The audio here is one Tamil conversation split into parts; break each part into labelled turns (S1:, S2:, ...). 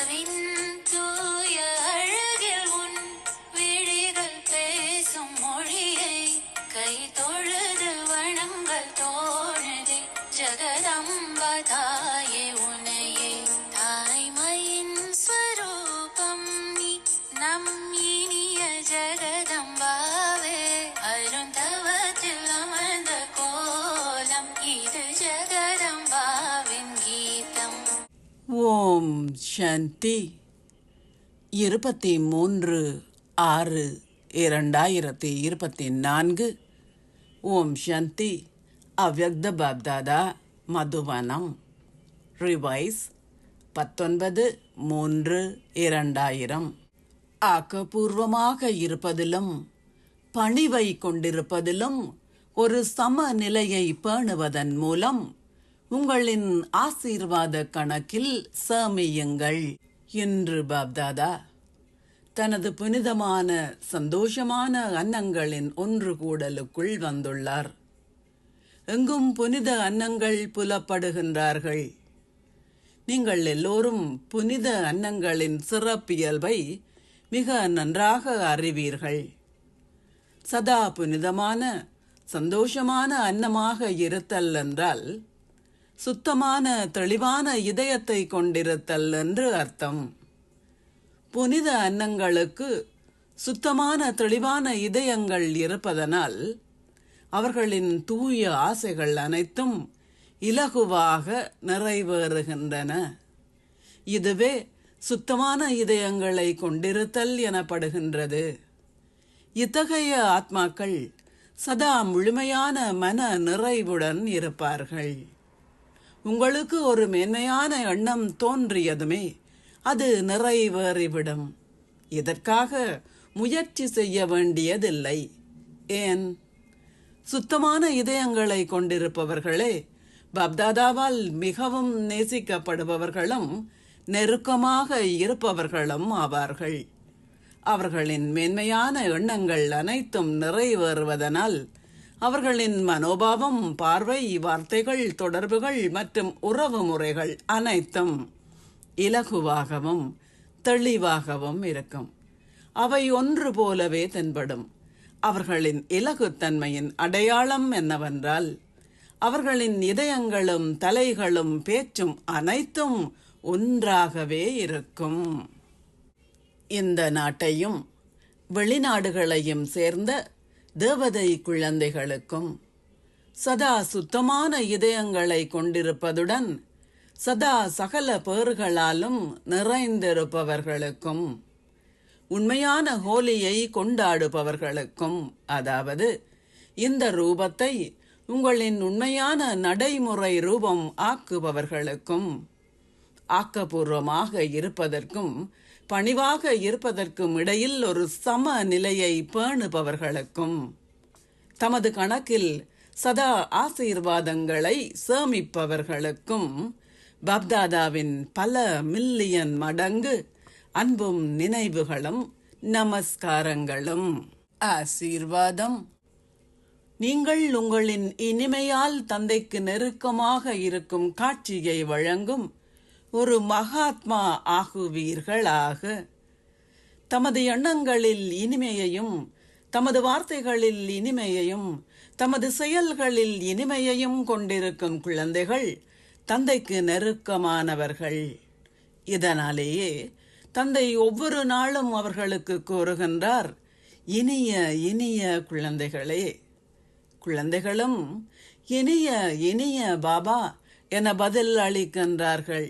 S1: நிலவின் தூய அழகில் உன் விழிகள் பேசும் மொழியை கை தொழுது வணங்கள் தோணுதே. ஜகதம்பா தாயே உனையே தாய்மையின் ஸ்வரூபம் நீ நம் இனிய ஜகதம்பாவே. அருந்தவத்தில் அமர்ந்த கோலம் இது ஜகதம்பாவின் கீதம்.
S2: ஓம் சாந்தி. 23/6/2024. ஓம் சாந்தி. அவ்யக்த பாப்தாதா மதுவனம். ரிவைஸ் 19/3/2000. ஆக்கப்பூர்வமாக இருப்பதிலும் பணிவை கொண்டிருப்பதிலும் ஒரு சமநிலையை பேணுவதன் மூலம் உங்களின் ஆசீர்வாத கணக்கில் சேமியுங்கள். இன்று பாப்தாதா தனது புனிதமான சந்தோஷமான அன்னங்களின் ஒன்று கூடலுக்குள் வந்துள்ளார். எங்கும் புனித அன்னங்கள் புலப்படுகின்றார்கள். நீங்கள் எல்லோரும் புனித அன்னங்களின் சிறப்பியல்பை மிக நன்றாக அறிவீர்கள். சதா புனிதமான சந்தோஷமான அன்னமாக இருத்தல் என்றால் சுத்தமான தெளிவான இதயத்தை கொண்டிருத்தல் என்று அர்த்தம். புனித அன்னங்களுக்கு சுத்தமான தெளிவான இதயங்கள் இருப்பதனால் அவர்களின் தூய ஆசைகள் அனைத்தும் இலகுவாக நிறைவேறுகின்றன. இதுவே சுத்தமான இதயங்களை கொண்டிருத்தல் எனப்படுகின்றது. இத்தகைய ஆத்மாக்கள் சதா முழுமையான மன நிறைவுடன் இருப்பார்கள். உங்களுக்கு ஒரு மேன்மையான எண்ணம் தோன்றியதுமே அது நிறைவேறிவிடும். இதற்காக முயற்சி செய்ய வேண்டியதில்லை. ஏன்? சுத்தமான இதயங்களை கொண்டிருப்பவர்களே பாப்தாதாவால் மிகவும் நேசிக்கப்படுபவர்களும் நெருக்கமாக இருப்பவர்களும் ஆவார்கள். அவர்களின் மேன்மையான எண்ணங்கள் அனைத்தும் நிறைவேறுவதனால் அவர்களின் மனோபாவம், பார்வை, வார்த்தைகள், தொடர்புகள் மற்றும் உறவு முறைகள் அனைத்தும் இலகுவாகவும் தெளிவாகவும் இருக்கும். அவை ஒன்று போலவே தென்படும். அவர்களின் இலகுத்தன்மையின் அடையாளம் என்னவென்றால் அவர்களின் இதயங்களும் தலைகளும் பேச்சும் அனைத்தும் ஒன்றாகவே இருக்கும். இந்த நாட்டையும் வெளிநாடுகளையும் சேர்ந்த தேவதை குழந்தைகளுக்கும் சதா சுத்தமான இதயங்களை கொண்டிருப்பதுடன் சதா சகல பேறுகளாலும் நிறைந்திருப்பவர்களுக்கும் உண்மையான ஹோலியை கொண்டாடுபவர்களுக்கும், அதாவது இந்த ரூபத்தை உங்களின் உண்மையான நடைமுறை ரூபம் ஆக்குபவர்களுக்கும், ஆக்கப்பூர்வமாக இருப்பதற்கும் பணிவாக இருப்பதற்கும் இடையில் ஒரு சம நிலையை பேணுபவர்களுக்கும், தமது கணக்கில் சதா ஆசீர்வாதங்களை சேமிப்பவர்களுக்கும் பாப்தாதாவின் பல மில்லியன் மடங்கு அன்பும் நினைவுகளும் நமஸ்காரங்களும். ஆசீர்வாதம். நீங்கள் உங்களின் இனிமையால் தந்தைக்கு நெருக்கமாக இருக்கும் காட்சியை வழங்கும் ஒரு மகாத்மா ஆகுவீர்களாக. தமது எண்ணங்களில் இனிமையையும் தமது வார்த்தைகளில் இனிமையையும் தமது செயல்களில் இனிமையையும் கொண்டிருக்கும் குழந்தைகள் தந்தைக்கு நெருக்கமானவர்கள். இதனாலேயே தந்தை ஒவ்வொரு நாளும் அவர்களுக்கு கூறுகின்றார், இனிய இனிய குழந்தைகளே. குழந்தைகளும் இனிய இனிய பாபா என பதில் அளிக்கின்றார்கள்.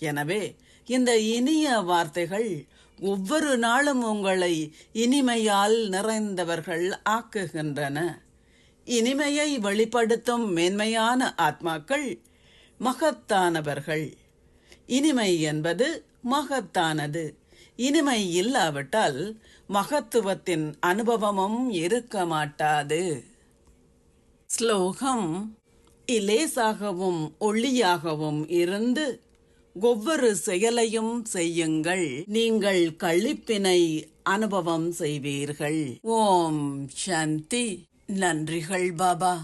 S2: எனவே இந்த இனிய வார்த்தைகள் ஒவ்வொரு நாளும் உங்களை இனிமையால் நிறைந்தவர்கள் ஆக்குகின்றன. இனிமையை வெளிப்படுத்தும் மேன்மையான ஆத்மாக்கள் மகத்தானவர்கள். இனிமை என்பது மகத்தானது. இனிமை இல்லாவிட்டால் மகத்துவத்தின் அனுபவமும் இருக்க மாட்டாது. ஸ்லோகம். இலேசாகவும் ஒளியாகவும் இருந்து ஒவ்வொரு செயலையும் செய்யுங்கள், நீங்கள் களிப்பினை அனுபவம் செய்வீர்கள். ஓம் சாந்தி. நன்றிகள் பாபா.